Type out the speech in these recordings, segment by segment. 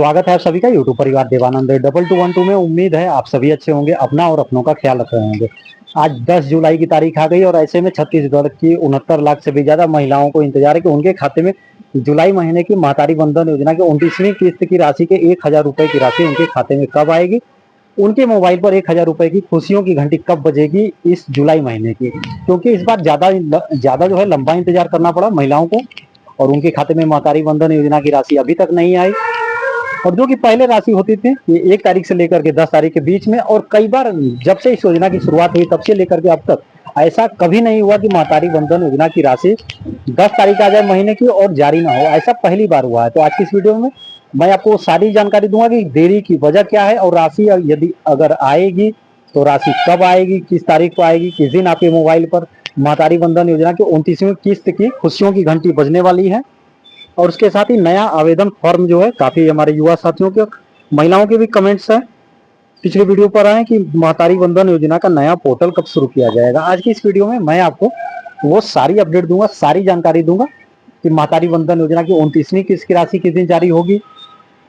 स्वागत है आप सभी का यूट्यूब परिवार देवानंद 2212 में। उम्मीद है आप सभी अच्छे होंगे, अपना और अपनों का ख्याल रख रहे होंगे। आज 10 जुलाई की तारीख आ गई और ऐसे में छत्तीसगढ़ की 69 लाख से भी ज्यादा महिलाओं को इंतजार है कि उनके खाते में जुलाई महीने की महतारी बंधन योजना की 29वीं किस्त की राशि के 1000 रुपए की राशि उनके खाते में कब आएगी। उनके मोबाइल पर 1000 रुपए की खुशियों की घंटी कब बजेगी इस जुलाई महीने की, क्योंकि इस बार ज्यादा जो है लंबा इंतजार करना पड़ा महिलाओं को और उनके खाते में महतारी बंधन योजना की राशि अभी तक नहीं आई। और जो कि पहले राशि होती थी ये 1 तारीख से लेकर के 10 तारीख के बीच में, और कई बार जब से इस योजना की शुरुआत हुई तब से लेकर के अब तक ऐसा कभी नहीं हुआ कि महतारी बंधन योजना की राशि 10 तारीख आ जाए महीने की और जारी ना हो। ऐसा पहली बार हुआ है। तो आज की इस वीडियो में मैं आपको सारी जानकारी दूंगा कि देरी की वजह क्या है और राशि यदि अगर आएगी तो राशि कब आएगी, किस तारीख को आएगी, किस दिन आपके मोबाइल पर महतारी बंधन योजना की 29वीं किस्त की खुशियों की घंटी बजने वाली है। और उसके साथ ही नया आवेदन फॉर्म जो है, काफी हमारे युवा साथियों के महिलाओं के भी कमेंट्स है पिछले वीडियो पर आए कि महतारी बंधन योजना का नया पोर्टल कब शुरू किया जाएगा। आज की इस वीडियो में मैं आपको वो सारी अपडेट दूंगा, सारी जानकारी दूंगा कि महतारी बंधन योजना की 29वीं किस्त की राशि किस दिन जारी होगी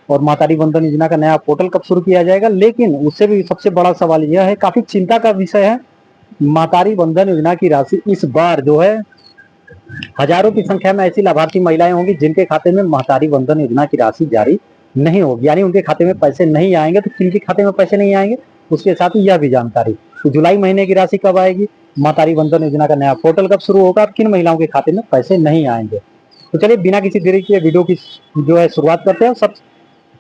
और महतारी बंधन योजना का नया पोर्टल कब शुरू किया जाएगा। लेकिन उससे भी सबसे बड़ा सवाल यह है, काफी चिंता का विषय है, महतारी बंधन योजना की राशि इस बार जो है हजारों की संख्या में ऐसी लाभार्थी महिलाएं होंगी जिनके खाते में महतारी बंधन योजना की राशि जारी नहीं होगी, यानी उनके खाते में पैसे नहीं आएंगे। तो किनके खाते में पैसे नहीं आएंगे, उसके साथ ही यह भी जानकारी तो जुलाई महीने की राशि कब आएगी, महतारी बंधन योजना का नया पोर्टल कब शुरू होगा, किन महिलाओं के खाते में पैसे नहीं आएंगे। तो चलिए बिना किसी देरी के वीडियो की जो है शुरुआत करते हैं। सब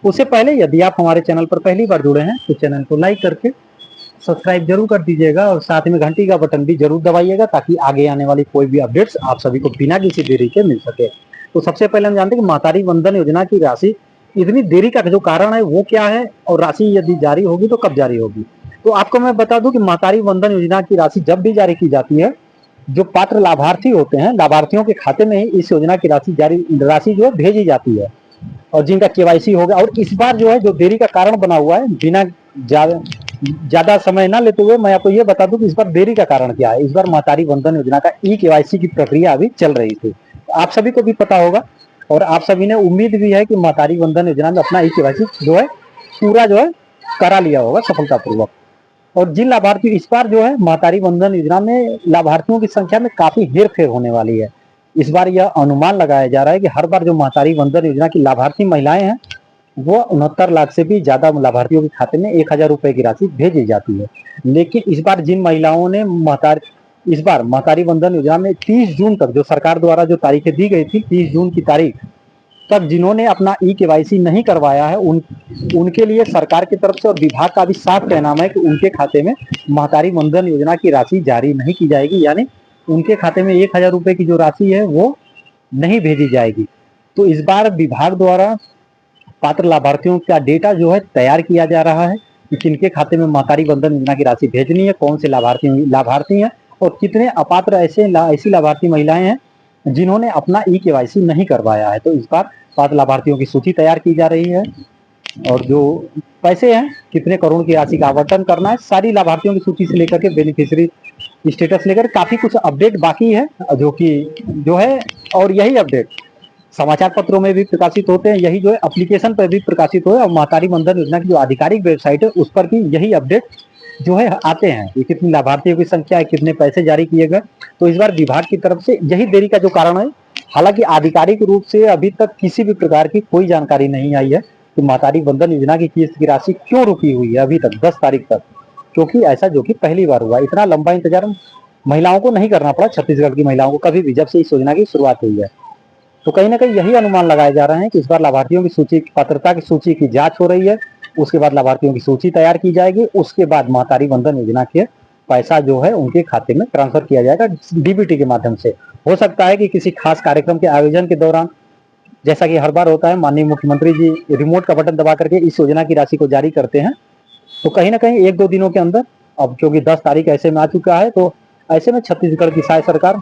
उससे पहले यदि आप हमारे चैनल पर पहली बार जुड़े हैं तो चैनल को लाइक करके सब्सक्राइब जरूर कर दीजिएगा और साथ में घंटी का बटन भी जरूर दबाइएगा ताकि आगे आने वाली कोई भी अपडेट्स आप सभी को बिना किसी देरी के मिल सके। तो सबसे पहले हम जानते हैं कि महतारी बंधन योजना की राशि इतनी देरी का जो कारण है वो क्या है और राशि यदि जारी होगी तो कब जारी होगी। तो आपको मैं बता दूं कि महतारी बंधन योजना की राशि जब भी जारी की जाती है, जो पात्र लाभार्थी होते हैं लाभार्थियों के खाते में ही इस योजना की राशि जो है भेजी जाती है और जिनका केवाईसी हो गया। और इस बार जो है जो देरी का कारण बना हुआ है, बिना ज्यादा समय ना लेते हुए मैं आपको ये बता दूं कि इस बार देरी का कारण क्या है। इस बार महतारी बंधन योजना का केवाईसी की प्रक्रिया अभी चल रही थी, आप सभी को भी पता होगा और आप सभी ने उम्मीद भी है कि महतारी बंधन योजना में अपना केवाईसी जो है पूरा जो है करा लिया होगा सफलतापूर्वक। और जिन लाभार्थी इस बार जो है महतारी बंधन योजना में लाभार्थियों की संख्या में काफी हेरफेर होने वाली है। इस बार यह अनुमान लगाया जा रहा है कि हर बार जो महतारी बंधन योजना की लाभार्थी महिलाएं हैं वो 69 लाख से भी ज्यादा लाभार्थियों के खाते में 1000 रुपए की राशि भेजी जाती है। लेकिन इस बार जिन महिलाओं ने इस बार महतारी बंधन योजना में 30 जून तक जो सरकार द्वारा जो तारीखें दी गई थी, 30 जून की तारीख तक जिन्होंने अपना केवाईसी नहीं करवाया है उनके लिए सरकार की तरफ से और विभाग का भी साफ कहना है कि उनके खाते में महतारी बंधन योजना की राशि जारी नहीं की जाएगी, यानी उनके खाते में 1000 रुपए की जो राशि है वो नहीं भेजी जाएगी। तो इस बार विभाग द्वारा पात्र लाभार्थियों का डेटा जो है तैयार किया जा रहा है कि किनके खाते में महतारी बंधन योजना की राशि भेजनी है, कौन से लाभार्थी हैं और कितने अपात्र ऐसी लाभार्थी महिलाएं हैं जिन्होंने अपना केवाईसी नहीं करवाया है। तो इस बार पात्र लाभार्थियों की सूची तैयार की जा रही है और जो पैसे हैं कितने करोड़ की राशि का आवंटन करना है, सारी लाभार्थियों की सूची से लेकर के बेनिफिशियरी स्टेटस लेकर काफी कुछ अपडेट बाकी है जो है। और यही अपडेट समाचार पत्रों में भी प्रकाशित होते हैं, यही जो है एप्लीकेशन पर भी प्रकाशित हो है और महतारी बंधन योजना की जो आधिकारिक वेबसाइट है उस पर भी यही अपडेट जो है आते हैं कि कितनी लाभार्थियों की संख्या है, कितने पैसे जारी किए गए। तो इस बार विभाग की तरफ से यही देरी का जो कारण है, हालांकि आधिकारिक रूप से अभी तक किसी भी प्रकार की कोई जानकारी नहीं आई है कि महतारी बंधन योजना की किस्त की राशि क्यों रुकी हुई है अभी तक 10 तारीख तक, क्योंकि ऐसा जो कि पहली बार हुआ। इतना लंबा इंतजार महिलाओं को नहीं करना पड़ा, छत्तीसगढ़ की महिलाओं को कभी भी, जब से इस योजना की शुरुआत हुई है। तो कहीं ना कहीं यही अनुमान लगाए जा रहे हैं कि इस बार लाभार्थियों की सूची, पात्रता की सूची की जांच हो रही है, उसके बाद लाभार्थियों की सूची तैयार की जाएगी, उसके बाद महतारी बंधन योजना के पैसा जो है उनके खाते में ट्रांसफर किया जाएगा डीबीटी के माध्यम से। हो सकता है कि किसी खास कार्यक्रम के आयोजन के दौरान, जैसा कि हर बार होता है, माननीय मुख्यमंत्री जी रिमोट का बटन दबा करके इस योजना की राशि को जारी करते हैं। तो कहीं ना कहीं 1-2 दिनों के अंदर, अब क्योंकि 10 तारीख ऐसे में आ चुका है, तो ऐसे में छत्तीसगढ़ की शायद सरकार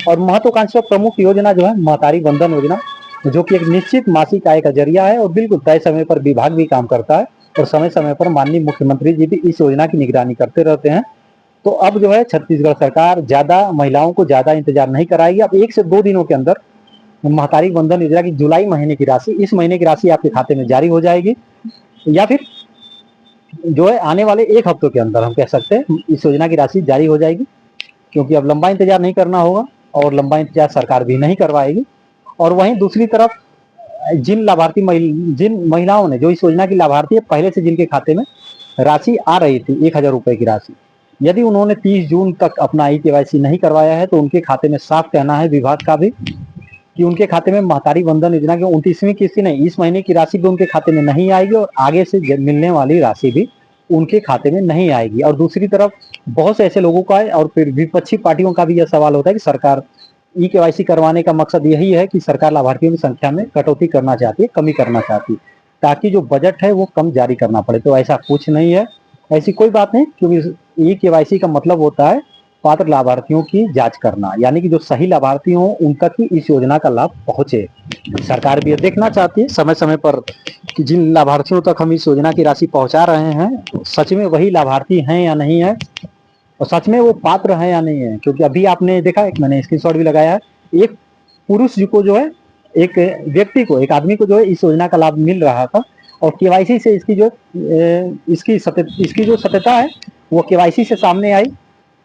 और महत्वाकांक्षी प्रमुख योजना जो है महतारी बंधन योजना, जो कि एक निश्चित मासिक आय का जरिया है और बिल्कुल तय समय पर विभाग भी काम करता है और समय समय पर माननीय मुख्यमंत्री जी भी इस योजना की निगरानी करते रहते हैं। तो अब जो है छत्तीसगढ़ सरकार ज्यादा महिलाओं को ज्यादा इंतजार नहीं कराएगी। अब 1 से 2 दिनों के अंदर महतारी वंदन योजना की जुलाई महीने की राशि, इस महीने की राशि आपके खाते में जारी हो जाएगी, या फिर जो है आने वाले 1 हफ्तों के अंदर हम कह सकते हैं इस योजना की राशि जारी हो जाएगी, क्योंकि अब लंबा इंतजार नहीं करना होगा और लंबा इंतजार सरकार भी नहीं करवाएगी। और वहीं दूसरी तरफ जिन महिलाओं ने, जो इस योजना की लाभार्थी है, पहले से जिनके खाते में राशि आ रही थी 1000 रुपए की राशि, यदि उन्होंने 30 जून तक अपना ई-केवाईसी नहीं करवाया है, तो उनके खाते में साफ कहना है विभाग का भी कि उनके खाते में महतारी वंदन योजना की 29वीं किस्त नहीं, इस महीने की राशि भी उनके खाते में नहीं आएगी और आगे से मिलने वाली राशि भी उनके खाते में नहीं आएगी। और दूसरी तरफ बहुत से ऐसे लोगों का है, और फिर विपक्षी पार्टियों का भी यह सवाल होता है कि सरकार ई-केवाईसी करवाने का मकसद यही है कि सरकार लाभार्थियों की संख्या में कटौती करना चाहती है, कमी करना चाहती है, ताकि जो बजट है वो कम जारी करना पड़े। तो ऐसा कुछ नहीं है, ऐसी कोई बात नहीं, क्योंकि ई-केवाईसी का मतलब होता है पात्र लाभार्थियों की जांच करना, यानी कि जो सही लाभार्थी हों उन तक ही इस योजना का लाभ पहुंचे। सरकार भी ये देखना चाहती है समय समय पर कि जिन लाभार्थियों तक हम इस योजना की राशि पहुंचा रहे हैं सच में वही लाभार्थी हैं या नहीं है, और सच में वो पात्र है या नहीं है। क्योंकि अभी आपने देखा, एक मैंने स्क्रीनशॉट भी लगाया है, एक पुरुष जी को जो है, एक व्यक्ति को, एक आदमी को जो है इस योजना का लाभ मिल रहा था, और केवाईसी से इसकी जो सत्यता है वो केवाईसी से सामने आई।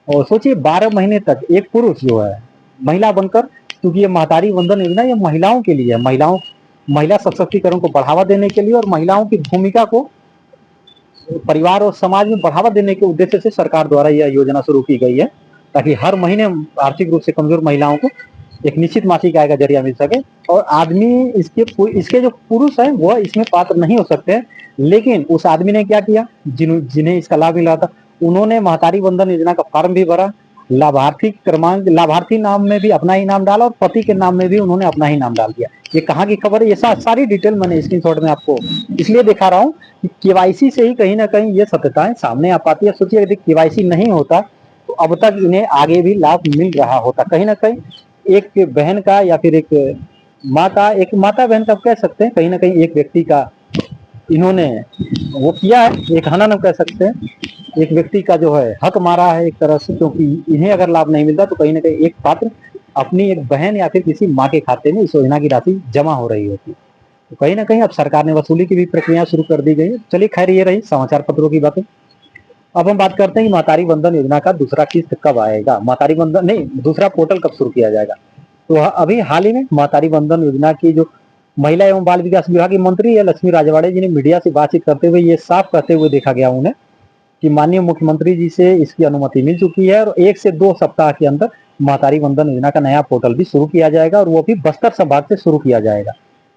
और सोचिए 12 महीने तक एक पुरुष जो है महिला बनकर, क्योंकि ये महतारी वंदन योजना ये महिलाओं के लिए है, महिला सशक्तिकरण को बढ़ावा देने के लिए और महिलाओं की भूमिका को परिवार और समाज में बढ़ावा देने के उद्देश्य से सरकार द्वारा यह योजना शुरू की गई है, ताकि हर महीने आर्थिक रूप से कमजोर महिलाओं को एक निश्चित मासिक आय का जरिया मिल सके। और आदमी इसके जो पुरुष हैं वह इसमें पात्र नहीं हो सकते हैं, लेकिन उस आदमी ने क्या किया, जिन्हें इसका लाभ मिला था, उन्होंने महतारी वंदन योजना का फॉर्म भी भरा, लाभार्थी नाम में भी अपना ही नाम डाला और पति के नाम में भी उन्होंने अपना ही नाम डाल दिया। ये कहाँ की खबर है, ये सारी डिटेल मैंने स्क्रीनशॉट में आपको इसलिए दिखा रहा हूँ कि केवाईसी से ही कहीं ना कहीं ये सत्यताएं सामने आ पाती है। सोचिए यदि केवाईसी नहीं होता तो अब तक इन्हें आगे भी लाभ मिल रहा होता। कहीं ना कहीं एक बहन का या फिर एक माता बहन का कह सकते हैं, कहीं ना कहीं एक व्यक्ति का इन्होंने वो किया है, एक हनन कह सकते हैं, एक व्यक्ति का जो है हक मारा है एक तरह से, क्योंकि इन्हें अगर लाभ नहीं मिलता तो कहीं ना कहीं एक पात्र अपनी एक बहन या फिर किसी माँ के खाते में इस योजना की राशि जमा हो रही होती। तो कहीं ना कहीं अब सरकार ने वसूली की भी प्रक्रिया शुरू कर दी गई है। चलिए खैर, ये रही समाचार पत्रों की बातें। अब हम बात करते हैं कि महतारी वंदन योजना का दूसरा किस्त कब आएगा, महतारी वंदन नहीं, दूसरा पोर्टल कब शुरू किया जाएगा। तो अभी हाल ही में महतारी वंदन योजना की जो महिला एवं बाल विकास विभाग की मंत्री है लक्ष्मी राजवाड़े जी ने मीडिया से बातचीत करते हुए ये साफ कहते हुए देखा गया उन्हें कि माननीय मुख्यमंत्री जी से इसकी अनुमति मिल चुकी है और 1 से 2 सप्ताह के अंदर महतारी वंदन योजना का नया पोर्टल भी शुरू किया जाएगा, और वो भी बस्तर संभाग से शुरू किया जाएगा।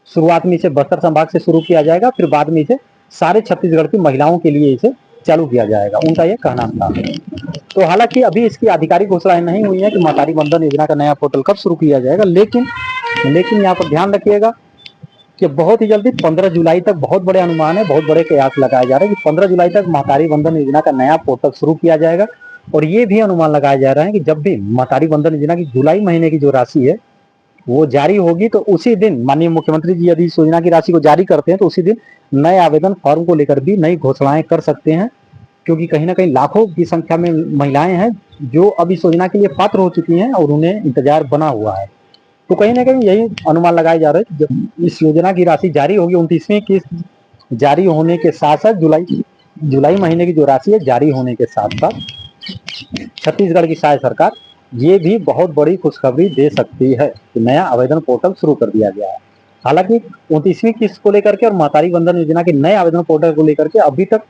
शुरुआत में इसे बस्तर संभाग से शुरू किया जाएगा, फिर बाद में इसे सारे छत्तीसगढ़ की महिलाओं के लिए इसे चालू किया जाएगा, उनका यह कहना था। तो हालांकि अभी इसकी आधिकारिक घोषणाएं नहीं हुई है कि महतारी वंदन योजना का नया पोर्टल कब शुरू किया जाएगा, लेकिन यहाँ पर ध्यान रखिएगा कि बहुत ही जल्दी 15 जुलाई तक, बहुत बड़े अनुमान है, बहुत बड़े कयास लगाए जा रहे हैं कि 15 जुलाई तक महतारी वंदन योजना का नया पोर्टल शुरू किया जाएगा। और ये भी अनुमान लगाया जा रहा है कि जब भी महतारी वंदन योजना की जुलाई महीने की जो राशि है वो जारी होगी, तो उसी दिन माननीय मुख्यमंत्री जी यदि इस योजना की राशि को जारी करते हैं तो उसी दिन नए आवेदन फॉर्म को लेकर भी नई घोषणाएं कर सकते हैं, क्योंकि कहीं ना कहीं लाखों की संख्या में महिलाएं हैं जो अब इस योजना के लिए पात्र हो चुकी हैं और उन्हें इंतजार बना हुआ है। तो कहीं ना कहीं यही अनुमान लगाए जा रहे हैं कि जब इस योजना की राशि जारी होगी, 29वीं किस्त जारी होने के साथ साथ जुलाई महीने की जो राशि है जारी होने के साथ साथ छत्तीसगढ़ की शायद सरकार ये भी बहुत बड़ी खुशखबरी दे सकती है कि नया आवेदन पोर्टल शुरू कर दिया गया है। हालांकि 29वीं किस्त को लेकर के और महतारी वंदन योजना के नए आवेदन पोर्टल को लेकर के अभी तक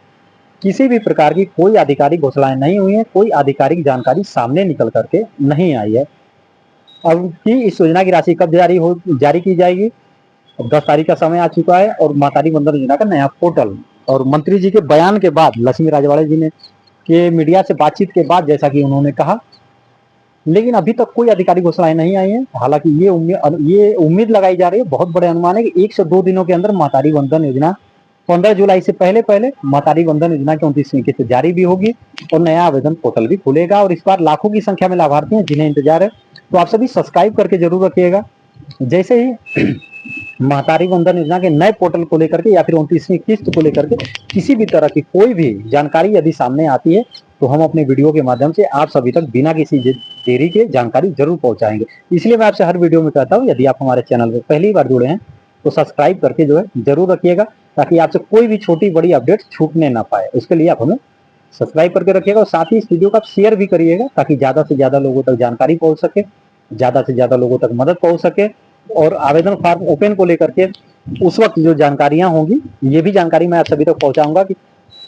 किसी भी प्रकार की कोई आधिकारिक घोषणाएं नहीं हुई है, कोई आधिकारिक जानकारी सामने निकल करके नहीं आई है। अब की इस योजना की राशि कब जारी की जाएगी, अब 10 तारीख का समय आ चुका है, और महतारी वंदन योजना का नया पोर्टल और मंत्री जी के बयान के बाद, लक्ष्मी राजवाड़े जी ने के मीडिया से बातचीत के बाद जैसा कि उन्होंने कहा, लेकिन अभी तक कोई आधिकारिक घोषणाएं नहीं आई है। हालांकि ये उम्मीद लगाई जा रही है, बहुत बड़े अनुमान है कि 1 से 2 दिनों के अंदर महतारी वंदन योजना 15 जुलाई से पहले महतारी वंदन योजना की 29वीं किस्त जारी भी होगी और नया आवेदन पोर्टल भी खुलेगा। और इस बार लाखों की संख्या में लाभार्थी हैं जिन्हें इंतजार है, तो आप सभी सब्सक्राइब करके जरूर रखिएगा। जैसे ही महतारी वंदन योजना के नए पोर्टल को लेकर के या फिर 29वीं किस्त को लेकर के किसी भी तरह की कोई भी जानकारी यदि सामने आती है तो हम अपने वीडियो के माध्यम से आप सभी तक बिना किसी देरी के जानकारी जरूर पहुंचाएंगे। इसलिए मैं आपसे हर वीडियो में कहता हूं, यदि आप हमारे चैनल पर पहली बार जुड़े हैं तो सब्सक्राइब करके जो है जरूर रखिएगा, ताकि आपसे कोई भी छोटी बड़ी अपडेट छूटने ना पाए। उसके लिए आप हमें सब्सक्राइब करके रखिएगा और साथ ही इस वीडियो को आप शेयर भी करिएगा, ताकि ज्यादा से ज्यादा लोगों तक जानकारी पहुंच सके, ज्यादा से ज्यादा लोगों तक मदद पहुंच सके। और आवेदन फॉर्म ओपन को लेकर के उस वक्त जो जानकारियां होंगी, ये भी जानकारी मैं आप सभी तक पहुंचाऊंगा कि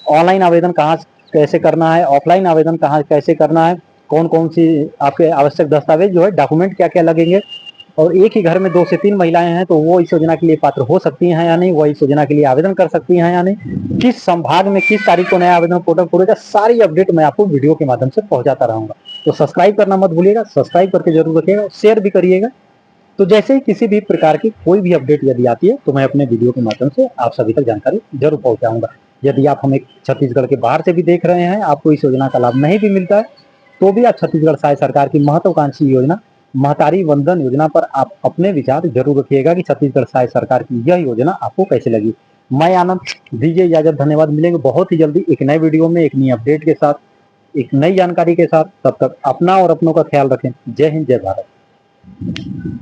ऑनलाइन आवेदन कहाँ कैसे करना है, ऑफलाइन आवेदन कहाँ कैसे करना है, कौन कौन सी आपके आवश्यक दस्तावेज जो है, डॉक्यूमेंट क्या क्या लगेंगे, और एक ही घर में 2 से 3 महिलाएं हैं तो वो इस योजना के लिए पात्र हो सकती हैं या नहीं, वो इस योजना के लिए आवेदन कर सकती हैं या नहीं, किस संभाग में किस तारीख को नया आवेदन पोर्टल खुलेगा, सारी अपडेट मैं आपको वीडियो के माध्यम से पहुंचाता रहूंगा। तो सब्सक्राइब करना मत भूलिएगा, सब्सक्राइब करके जरूर रखिएगा, शेयर भी करिएगा। तो जैसे ही किसी भी प्रकार की कोई भी अपडेट यदि आती है तो मैं अपने वीडियो के माध्यम से आप सभी तक जानकारी जरूर पहुंचाऊंगा। यदि आप हमें छत्तीसगढ़ के बाहर से भी देख रहे हैं, आपको इस योजना का लाभ नहीं भी मिलता है, तो भी आप छत्तीसगढ़ सहायता सरकार की महत्वाकांक्षी योजना महतारी वंदन योजना पर आप अपने विचार जरूर रखिएगा कि छत्तीसगढ़ सहायता सरकार की यह योजना आपको कैसे लगी। मैं आनंद, दीजिए इजाजत, धन्यवाद। मिलेंगे बहुत ही जल्दी एक नए वीडियो में, एक नई अपडेट के साथ, एक नई जानकारी के साथ। तब तक अपना और अपनों का ख्याल रखें। जय हिंद, जय भारत।